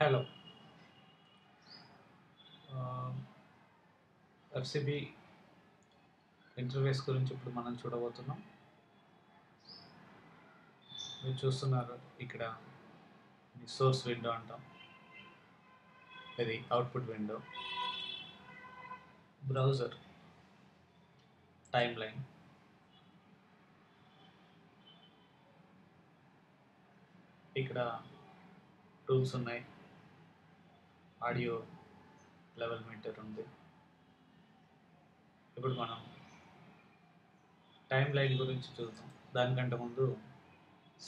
Hello. ఎఫ్సిబి interface గురించి ఇప్పుడు మనం చూడబోతున్నాం. మీరు చూస్తున్నారు ఇక్కడ సోర్స్ విండో అంటాం, ఇది output window, browser, time line, ఇక్కడ టూల్స్ ఉన్నాయి, ఆడియో లెవెల్ మీటర్ ఉంది. ఇప్పుడు మనం టైమ్ లైన్ గురించి చూద్దాం. దానికంటే ముందు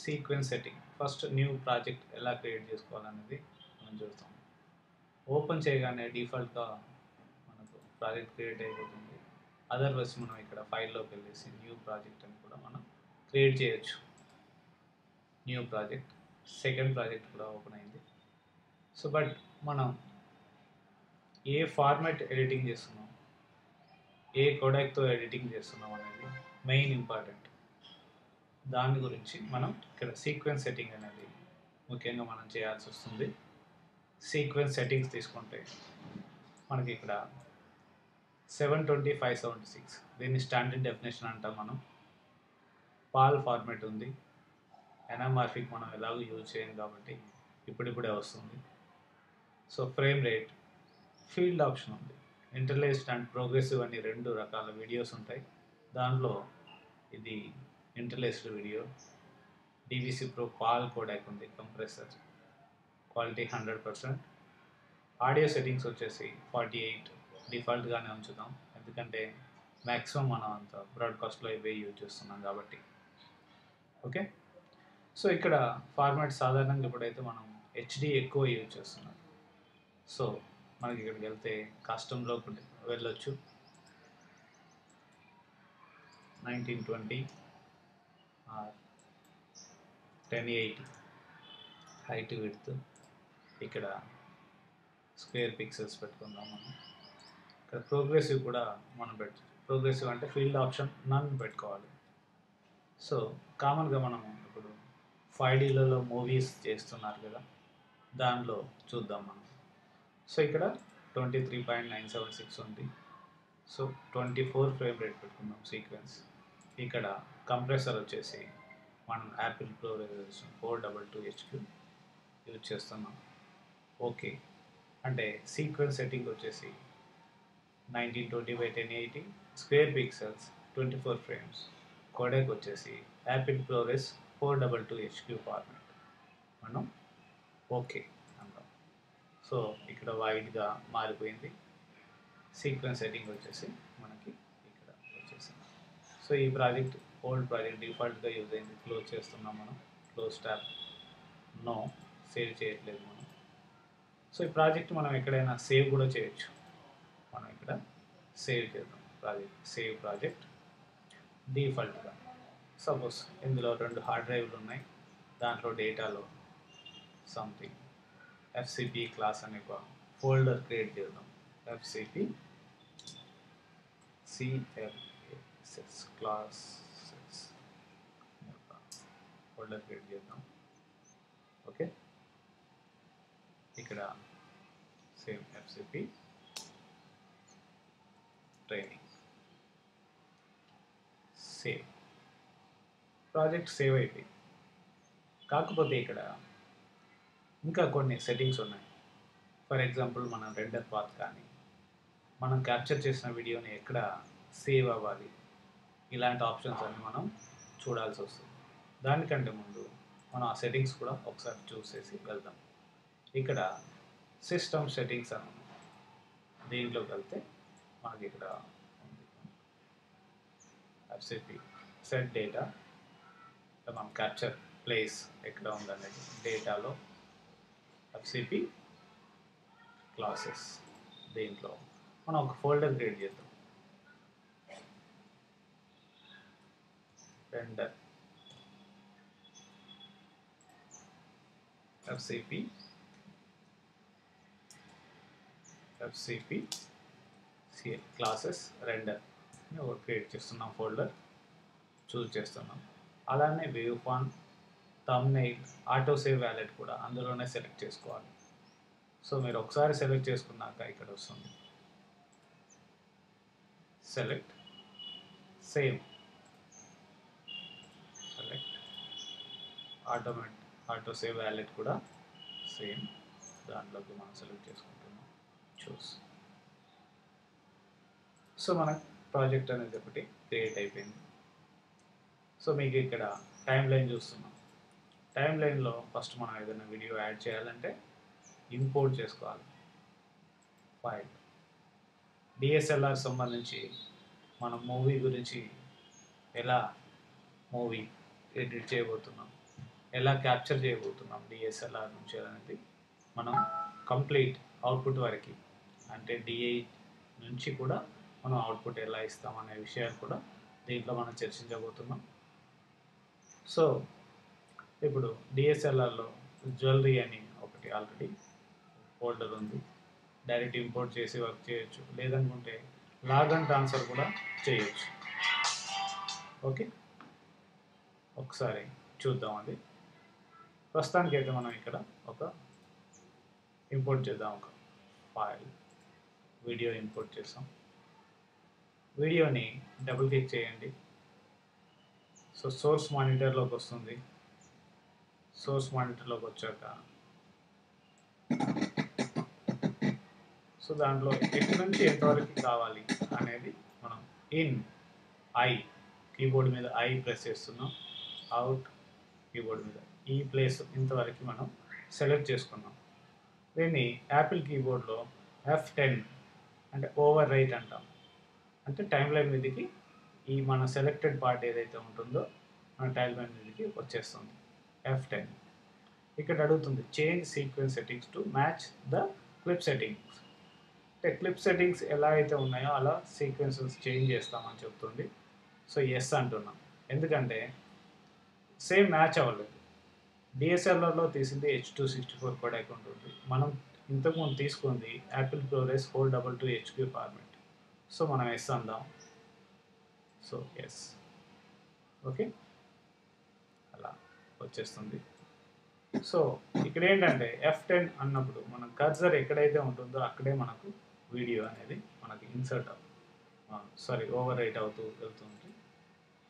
sequence setting, first new project ఎలా క్రియేట్ చేసుకోవాలనేది మనం చూస్తాం. ఓపెన్ చేయగానే డిఫాల్ట్గా మనకు ప్రాజెక్ట్ క్రియేట్ అయిపోతుంది. అదర్వైజ్ మనం ఇక్కడ ఫైల్లోకి వెళ్ళేసి న్యూ ప్రాజెక్ట్ అని కూడా మనం క్రియేట్ చేయొచ్చు. న్యూ ప్రాజెక్ట్, సెకండ్ ప్రాజెక్ట్ కూడా ఓపెన్ అయింది. సో బట్ మనం ఏ ఫార్మాట్ ఎడిటింగ్ చేస్తున్నాం, ఏ కోడాక్తో ఎడిటింగ్ చేస్తున్నాం అనేది మెయిన్ ఇంపార్టెంట్. దాని గురించి మనం ఇక్కడ సీక్వెన్స్ సెట్టింగ్ అనేది ముఖ్యంగా మనం చేయాల్సి వస్తుంది. సీక్వెన్స్ సెట్టింగ్స్ తీసుకుంటే మనకి ఇక్కడ 720x576, దీన్ని స్టాండర్డ్ డెఫినేషన్ అంటాం మనం. పాల్ ఫార్మాట్ ఉంది, ఎనామార్ఫిక్ మనం ఎలాగో యూజ్ చేయం కాబట్టి ఇప్పుడిప్పుడే వస్తుంది. So frame rate, field option ఉంది, ఇంటర్లేస్డ్ అండ్ ప్రోగ్రెసివ్ అని రెండు రకాల వీడియోస్ ఉంటాయి. దాంట్లో ఇది interlaced video. DVC pro PAL codec ఉంది, కంప్రెసర్ క్వాలిటీ 100%. ఆడియో సెట్టింగ్స్ వచ్చేసి 48 డిఫాల్ట్గానే ఉంచుదాం, ఎందుకంటే మ్యాక్సిమం మనం అంత బ్రాడ్కాస్ట్లో ఇవే యూజ్ చేస్తున్నాం కాబట్టి. ఓకే, సో ఇక్కడ ఫార్మాట్ సాధారణంగా ఇప్పుడైతే మనం హెచ్డి ఎక్కువ యూజ్ చేస్తున్నాం. సో మనకి ఇక్కడికి వెళ్తే కస్టమ్లోకి వెళ్ళొచ్చు. 1920 ఆర్ 1080 హైట్ విడ్త్, ఇక్కడ స్క్వేర్ పిక్సెల్స్ పెట్టుకుందాం మనం. ఇక్కడ ప్రోగ్రెసివ్ కూడా మనం ప్రోగ్రెసివ్ అంటే ఫీల్డ్ ఆప్షన్ నన్ పెట్టుకోవాలి. సో కామన్గా మనం ఇప్పుడు 5Dలలో మూవీస్ చేస్తున్నారు కదా, దానిలో చూద్దాం మనం. సో ఇక్కడ 23.976 ఉంది. సో 24 ఫ్రేమ్ రేట్ పెట్టుకుందాం సీక్వెన్స్. ఇక్కడ కంప్రెసర్ వచ్చేసి మనం Apple pro resolution 422HQ use చేస్తున్నాం. ఓకే, అంటే సీక్వెన్స్ సెట్టింగ్ వచ్చేసి 1920x1080, square pixels, 24 frames. Codec వచ్చేసి యాపిల్ ప్రోరెస్ 422HQ ఫార్మాట్. మనం ఓకే అంటాం. సో ఇక్కడ వైడ్గా మారిపోయింది. సీక్వెన్స్ సెట్టింగ్ వచ్చేసి మనకి ఇక్కడ వచ్చేసింది. సో ఈ ప్రాజెక్ట్ ఓల్డ్ ప్రాజెక్ట్ డిఫాల్ట్గా యూజ్ అయింది, క్లోజ్ చేస్తున్నాం మనం. క్లోజ్ ట్యాబ్, నో, సేవ్ చేయట్లేదు మనం. సో ఈ ప్రాజెక్ట్ మనం ఎక్కడైనా సేవ్ కూడా చేయొచ్చు. మనం ఇక్కడ సేవ్ చేద్దాం ప్రాజెక్ట్, సేవ్ ప్రాజెక్ట్. డిఫాల్ట్గా సపోజ్ ఇందులో 2 హార్డ్ డ్రైవ్లు ఉన్నాయి, దాంట్లో డేటాలో సంథింగ్ ఎఫ్సిపి క్లాస్ అనే ఒక ఫోల్డర్ క్రియేట్ చేద్దాం. ఎఫ్సిపి సిఎల్ఎస్ఎస్ క్లాసెస్ ఫోల్డర్ క్రియేట్ చేద్దాం. ఓకే, ఇక్కడ same FCP training, save. Project save అయిపోయింది. కాకపోతే ఇక్కడ ఇంకా కొన్ని సెట్టింగ్స్ ఉన్నాయి. ఫర్ ఎగ్జాంపుల్ మనం రెండర్ పాత్ కానీ, మనం క్యాప్చర్ చేసిన వీడియోని ఎక్కడ సేవ్ అవ్వాలి, ఇలాంటి ఆప్షన్స్ అన్ని మనం చూడాల్సి వస్తుంది. దానికంటే ముందు మనం ఆ సెట్టింగ్స్ కూడా ఒకసారి చూసేసి వెళ్దాం. ఇక్కడ సిస్టమ్ సెట్టింగ్స్ అని ఉంది, దీంట్లోకి వెళ్తే మనకి ఇక్కడ ఉంది ఎఫ్సిపి సెట్ డేటా. మనం క్యాప్చర్ ప్లేస్ ఎక్కడ ఉందనేది డేటాలో ఎఫ్సిపి క్లాసెస్, దీంట్లో మనం ఒక ఫోల్డర్ క్రియేట్ చేద్దాం. రెండర్ ఎఫ్సిపి క్లాసెస్ రెండర్ ఒక క్రియేట్ చేస్తున్నాం, ఫోల్డర్ చూజ్ చేస్తున్నాం. అలానే wave font, thumbnail, auto save vault కూడా అందులోనే సెలెక్ట్ చేసుకోవాలి. సో మీరు ఒకసారి సెలెక్ట్ చేసుకున్నాక ఇక్కడ వస్తుంది select same, select auto save vault కూడా సేమ్, దాంట్లోకి మనం సెలెక్ట్ చేసుకుంటున్నాం చూస్. సో మన ప్రాజెక్ట్ అనేది ఒకటి క్రియేట్ అయిపోయింది. సో మీకు ఇక్కడ టైం లైన్ చూస్తున్నాం. టైం లైన్లో ఫస్ట్ మనం ఏదైనా వీడియో యాడ్ చేయాలంటే ఇంపోర్ట్ చేసుకోవాలి ఫైల్. డిఎస్ఎల్ఆర్ సంబంధించి మనం మూవీ గురించి ఎలా మూవీ ఎడిట్ చేయబోతున్నాం, ఎలా క్యాప్చర్ చేయబోతున్నాం డిఎస్ఎల్ఆర్ నుంచి అనేది మనం కంప్లీట్ అవుట్పుట్ వరకు, అంటే డిఐ నుంచి కూడా మనం అవుట్పుట్ ఎలా ఇస్తాం అనే విషయాలు కూడా దీంట్లో మనం చర్చించబోతున్నాం. సో ఇప్పుడు డిఎస్ఎల్ఆర్లో జ్యువెలరీ అని ఒకటి ఆల్రెడీ ఫోల్డర్ ఉంది, డైరెక్ట్ ఇంపోర్ట్ చేసి వర్క్ చేయొచ్చు, లేదనుకుంటే లాగ్ అండ్ ట్రాన్స్ఫర్ కూడా చేయొచ్చు. ఓకే, ఒకసారి చూద్దాం. అది ప్రస్తుతానికి అయితే మనం ఇక్కడ ఒక ఇంపోర్ట్ చేద్దాం, ఒక ఫైల్ వీడియో ఇంపోర్ట్ చేస్తాం. వీడియోని డబుల్ క్లిక్ చేయండి. సో సోర్స్ మానిటర్లోకి వస్తుంది. సోర్స్ మానిటర్లోకి వచ్చాక సో దాంట్లో ఎక్కడి నుంచి ఎంతవరకు కావాలి అనేది మనం ఇన్ ఐ కీబోర్డ్ మీద ఐ ప్రెస్ చేస్తున్నాం, అవుట్ కీబోర్డ్ మీద ఈ ప్లేస్ ఇంతవరకు మనం సెలెక్ట్ చేసుకున్నాం. దీన్ని యాపిల్ కీబోర్డ్లో F10 అంటే ఓవర్ రైట్ అంటాం. అంటే టైం లైన్ మీదకి ఈ మన సెలెక్టెడ్ పార్ట్ ఏదైతే ఉంటుందో మన టైం లైన్ మీదకి వచ్చేస్తుంది. F10 ఇక్కడ అడుగుతుంది change sequence settings to match the clip settings. అంటే క్లిప్ సెట్టింగ్స్ ఎలా అయితే ఉన్నాయో అలా సీక్వెన్సెస్ చేంజ్ చేస్తామని చెప్తుంది. సో ఎస్ అంటున్నాం, ఎందుకంటే సేమ్ మ్యాచ్ అవ్వలేదు. డిఎస్ఎల్ఆర్లో తీసింది H.264 కోడాక్ ఉంటుంది, మనం ఇంతకుముందు తీసుకుంది Apple ProRes 422 HQ format. So మనం ఎస్ అందాం. సో ఎస్, ఓకే, అలా వచ్చేస్తుంది. సో ఇక్కడ ఏంటంటే F10 అన్నప్పుడు మన కర్సర్ ఎక్కడైతే ఉంటుందో అక్కడే మనకు వీడియో అనేది మనకి ఇన్సర్ట్ ఓవర్ రైట్ అవుతూ వెళ్తుంది.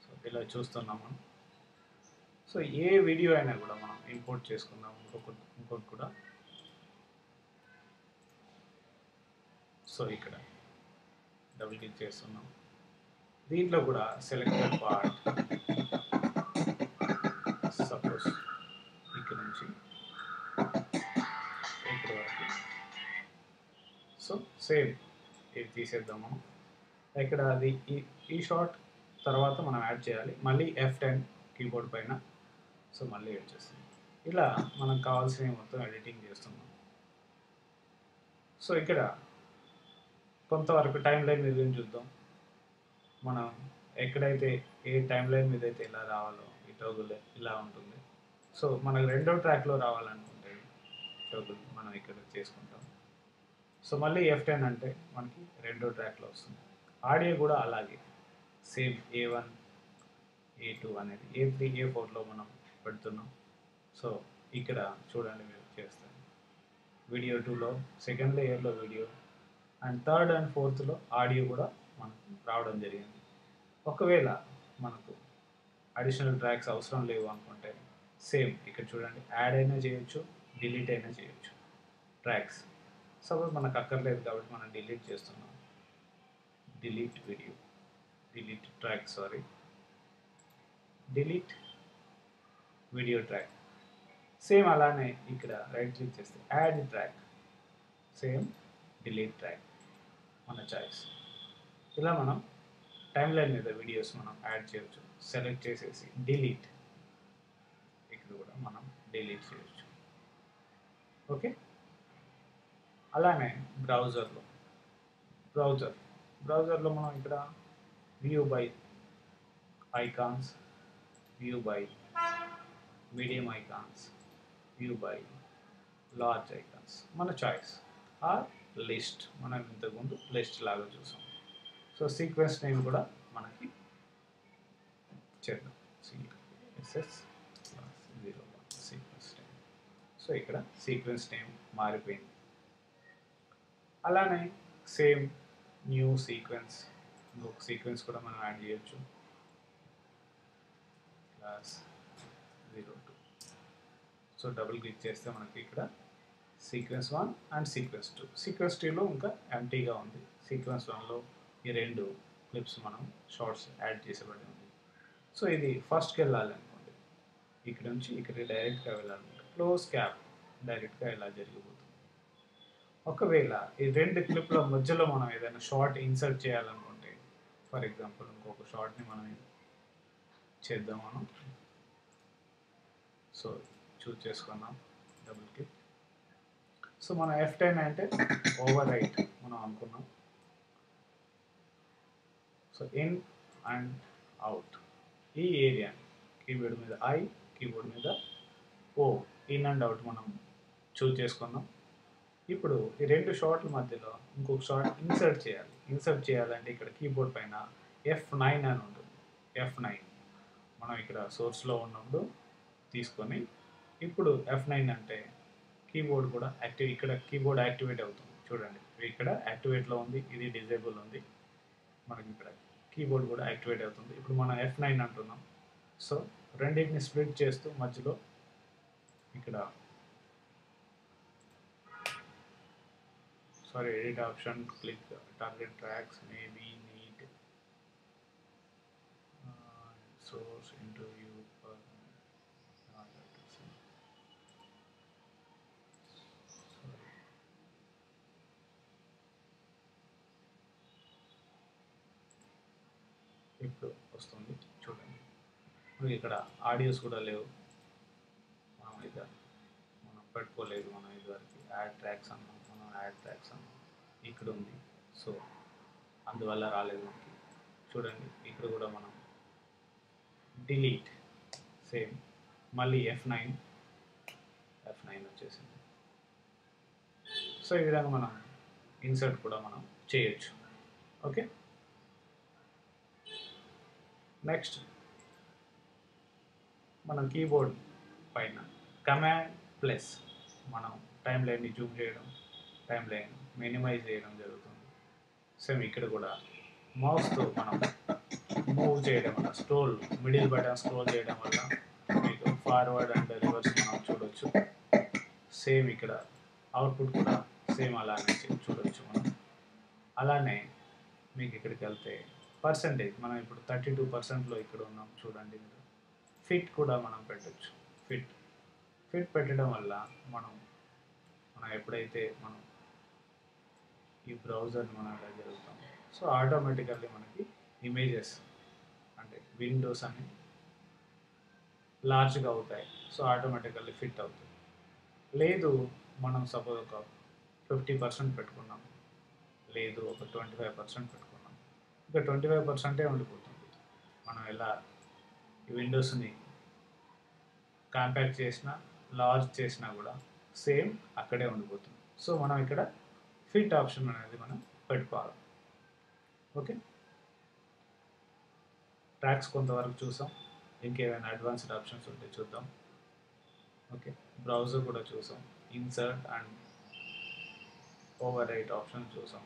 సో ఇలా చూస్తున్నాం మనం. సో ఏ వీడియో అయినా కూడా మనం ఇంపోర్ట్ చేసుకుందాం. ఇంకోటి కూడా, సో ఇక్కడ డబుల్ క్లిక్ చేస్తున్నాం. దీంట్లో కూడా సెలెక్టెడ్ పార్ట్, సపోజ్ ఇక్కడ నుంచి ఇక్కడ వరకు. సో సేమ్ ఇది తీసేద్దాం మనం. ఇక్కడ అది ఈ షాట్ తర్వాత మనం యాడ్ చేయాలి, మళ్ళీ F10 కీబోర్డ్ పైన. సో మళ్ళీ యాడ్ చేస్తాం. ఇలా మనకు కావాల్సినవి మొత్తం ఎడిటింగ్ చేస్తున్నాం. సో ఇక్కడ కొంతవరకు టైం లైన్ మీద చూద్దాం. మనం ఎక్కడైతే ఏ టైం లైన్ మీద అయితే ఎలా రావాలో ఈ టోగుల్ ఇలా ఉంటుంది. సో మనకు రెండో ట్రాక్లో రావాలనుకుంటే టోగుల్ మనం ఇక్కడ చేసుకుంటాం. సో మళ్ళీ F10 అంటే మనకి రెండో ట్రాక్లో వస్తుంది. ఆడియో కూడా అలాగే సేమ్ A1 A2 అనేది A3 A4లో మనం పెడుతున్నాం. సో ఇక్కడ చూడండి, మీరు చేస్తాను వీడియో 2లో సెకండ్ లేయర్లో వీడియో అండ్ థర్డ్ అండ్ ఫోర్త్లో ఆడియో కూడా మనకు రావడం జరిగింది. ఒకవేళ మనకు అడిషనల్ ట్రాక్స్ అవసరం లేవు అనుకుంటే సేమ్ ఇక్కడ చూడండి, యాడ్ అయినా చేయొచ్చు, డిలీట్ అయినా చేయొచ్చు ట్రాక్స్. సపోజ్ మనకు అక్కర్లేదు కాబట్టి మనం డిలీట్ చేస్తున్నాం. Delete video, delete track, delete video track. Same అలానే ఇక్కడ రైట్ క్లిక్ చేస్తే add track, same delete track మన చాయిస్. ఇలా మనం టైం లైన్ మీద వీడియోస్ మనం యాడ్ చేయొచ్చు. సెలెక్ట్ చేసేసి డిలీట్, ఇక్కడ కూడా మనం డిలీట్ చేయొచ్చు. ఓకే, అలానే బ్రౌజర్లో మనం ఇక్కడ view by icons, view by medium icons, view by large icons మన చాయిస్. ఆర్ లిస్ట్, మనం ఇంతకుముందు లిస్ట్ లాగా చూసాం. సో సీక్వెన్స్ నేమ్ కూడా మనకి చేద్దాం, CSS+01 సీక్వెన్స్ నేమ్. సో ఇక్కడ సీక్వెన్స్ నేమ్ మారిపోయింది. అలానే సేమ్ న్యూ సీక్వెన్స్, ఇంకొక సీక్వెన్స్ కూడా మనం యాడ్ చేయొచ్చు. క్లాస్ 02. సో డబుల్ క్లిక్ చేస్తే మనకి ఇక్కడ సీక్వెన్స్ 1 అండ్ సీక్వెన్స్ 2. సీక్వెన్స్ 2లో ఇంకా ఎంటీగా ఉంది. సీక్వెన్స్ 1లో ఈ 2 క్లిప్స్ మనం షార్ట్స్ యాడ్ చేసేబడి ఉంది. సో ఇది ఫస్ట్కి వెళ్ళాలి అనుకోండి, ఇక్కడ నుంచి ఇక్కడ డైరెక్ట్గా వెళ్ళాలనుకుంటే క్లోజ్ క్యాప్ డైరెక్ట్గా ఇలా జరిగిపోతుంది. ఒకవేళ ఈ 2 క్లిప్ల మధ్యలో మనం ఏదైనా షార్ట్ ఇన్సర్ట్ చేయాలనుకుంటే, ఫర్ ఎగ్జాంపుల్ ఇంకొక షార్ట్ని మనం చేద్దాం మనం. సో చూస్ చేసుకున్నాం, డబుల్ క్లిక్. సో మనం F10 అంటే ఓవర్ రైట్ మనం అనుకున్నాం. సో ఇన్ అండ్ అవుట్ ఈ ఏరియా కీబోర్డ్ మీద I, కీబోర్డ్ మీద O, ఇన్ అండ్ అవుట్ మనం చూస్ చేసుకున్నాం. ఇప్పుడు ఈ 2 షార్ట్ల మధ్యలో ఇంకొక షార్ట్ ఇన్సర్ట్ చేయాలి. ఇన్సర్ట్ చేయాలంటే ఇక్కడ కీబోర్డ్ పైన F9 అని ఉంటుంది. F9 మనం ఇక్కడ సోర్స్లో ఉన్నప్పుడు తీసుకొని, ఇప్పుడు F9 అంటే కీబోర్డ్ కూడా ఇక్కడ కీబోర్డ్ యాక్టివేట్ అవుతుంది. చూడండి, ఇక్కడ యాక్టివేట్లో ఉంది, ఇది డిజేబుల్ ఉంది. మనకి ఇక్కడ కీబోర్డ్ కూడా యాక్టివేట్ అవుతుంది. ఇప్పుడు మనం F9 అంటున్నాం. సో రెండింటిని స్ప్లిట్ చేస్తూ మధ్యలో ఇక్కడ edit option, click target tracks, maybe need source interview. ఇప్పుడు వస్తుంది చూడండి. మనకి ఇక్కడ ఆడియోస్ కూడా లేవు, మనం పెట్టుకోలేదు. మనం ఇదివరకు యాడ్ ట్రాక్స్ అన్నాం, మనం యాడ్ ట్రాక్స్ అన్నాం, ఇక్కడ ఉంది. సో అందువల్ల రాలేదు మనకి. చూడండి ఇక్కడ కూడా మనం డిలీట్, సేమ్ మళ్ళీ F9 వచ్చేసింది. సో ఈ విధంగా మనం ఇన్సర్ట్ కూడా మనం చేయొచ్చు. ఓకే, నెక్స్ట్ మనం కీబోర్డ్ పైన కమాండ్ ప్లస్ మనం టైం లైన్ని జూమ్ చేయడం, టైం లైన్ మినిమైజ్ చేయడం జరుగుతుంది. సేమ్ ఇక్కడ కూడా మౌస్తో మనం మూవ్ చేయడం వల్ల, స్క్రోల్ మిడిల్ బటన్ స్క్రోల్ చేయడం వల్ల మీకు ఫార్వర్డ్ అండ్ రివర్స్ మనం చూడొచ్చు. సేమ్ ఇక్కడ అవుట్పుట్ కూడా సేమ్ అలానే చూడొచ్చు మనం. అలానే మీకు ఇక్కడికి వెళ్తే పర్సంటేజ్, మనం ఇప్పుడు 32%లో ఇక్కడ ఉన్నాం చూడండి. మీరు ఫిట్ కూడా మనం పెట్టచ్చు. ఫిట్ పెట్టడం వల్ల మనం ఎప్పుడైతే మనం ఈ బ్రౌజర్ని మనం ఇలా జరుగుతాం, సో ఆటోమేటికల్లీ మనకి ఇమేజెస్ అంటే విండోస్ అన్ని లార్జ్గా అవుతాయి. సో ఆటోమేటికల్లీ ఫిట్ అవుతుంది. లేదు మనం సపోజ్ ఒక 50% పెట్టుకున్నాం, లేదు ఒక 25% పెట్టుకున్నాం, ఇంకా 25% ఉండిపోతుంది. మనం ఎలా ఈ విండోస్ని కాంపాక్ట్ చేసినా, లార్జ్ చేసినా కూడా సేమ్ అక్కడే ఉండిపోతుంది. సో మనం ఇక్కడ ఫిట్ ఆప్షన్ అనేది మనం పెట్టుకోవాలి. ఓకే, ట్రాక్స్ కొంతవరకు చూసాం, ఇంకేమైనా అడ్వాన్స్డ్ ఆప్షన్స్ ఉంటే చూద్దాం. ఓకే, బ్రౌజర్ కూడా చూసాం, insert and over right option చూసాం,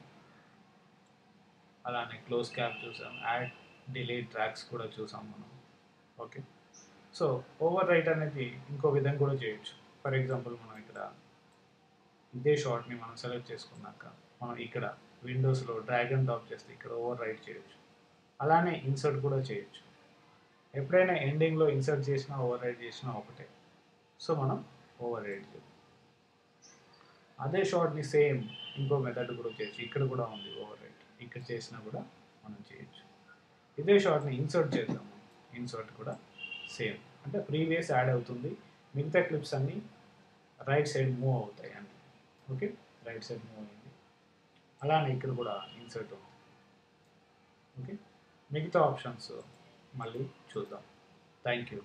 అలానే క్లోజ్ క్యాప్ చూసాం, యాడ్ డిలీట్ ట్రాక్స్ కూడా చూసాం మనం. ఓకే, సో ఓవర్ రైట్ అనేది ఇంకో విధంగా కూడా చేయొచ్చు. ఫర్ ఎగ్జాంపుల్ మనం ఇక్కడ ఇదే షార్ట్ని మనం సెలెక్ట్ చేసుకున్నాక మనం ఇక్కడ విండోస్లో డ్రాగ్ అండ్ డ్రాప్ చేస్తే ఇక్కడ ఓవర్ రైట్ చేయొచ్చు. అలానే ఇన్సర్ట్ కూడా చేయొచ్చు. ఎప్పుడైనా ఎండింగ్లో ఇన్సర్ట్ చేసినా ఓవర్ రైట్ చేసినా ఒకటే. సో మనం ఓవర్ రైట్ చేయాలి. అదే షార్ట్ని సేమ్ ఇంకో మెథడ్ కూడా చేయొచ్చు. ఇక్కడ కూడా ఉంది ఓవర్ రైట్, ఇక్కడ చేసినా కూడా మనం చేయొచ్చు. ఇదే షార్ట్ని ఇన్సర్ట్ చేద్దాము. ఇన్సర్ట్ కూడా సేమ్, అంటే ప్రీవియస్ యాడ్ అవుతుంది, మిగతా క్లిప్స్ అన్నీ రైట్ సైడ్ మూవ్ అవుతాయి అండి. ఓకే, రైట్ సైడ్ మూవ్ అయింది. అలానే ఇక్కడ కూడా ఇన్సర్ట్ ఉంది. ఓకే, మిగతా ఆప్షన్స్ మళ్ళీ చూద్దాం. Thank you.